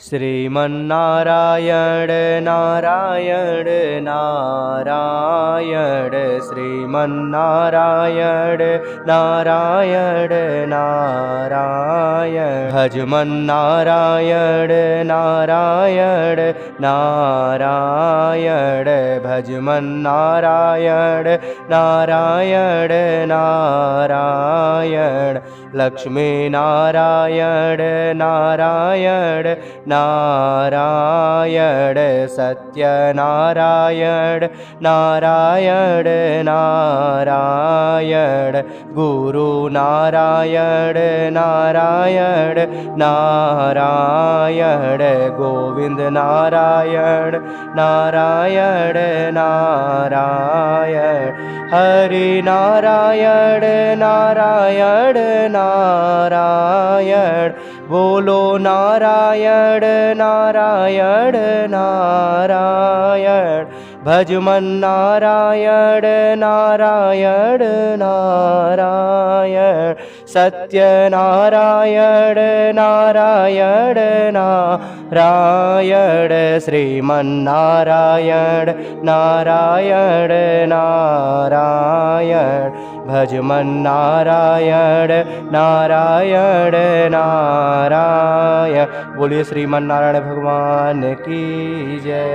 श्रीमन्नारायण नारायण नारायण श्रीमन्नारायण नारायण नारायण भजमन्नारायण नारायण नारायण भजमन्नारायण नारायण नारायण लक्ष्मी नारायण नारायण नारायण सत्यनारायण नारायण नारायण गुरु नारायण नारायण नारायण गोविंद नारायण नारायण नारायण हरि नारायण नारायण नारायण बोलो नारायण नारायण नारायण भजमन नारायण नारायण नारायण सत्य नारायण नारायण नारायण श्रीमन्नारायण नारायण नारायण भजमन नारायण नारायण नारायण। बोलिए श्रीमन्नारायण भगवान की जय।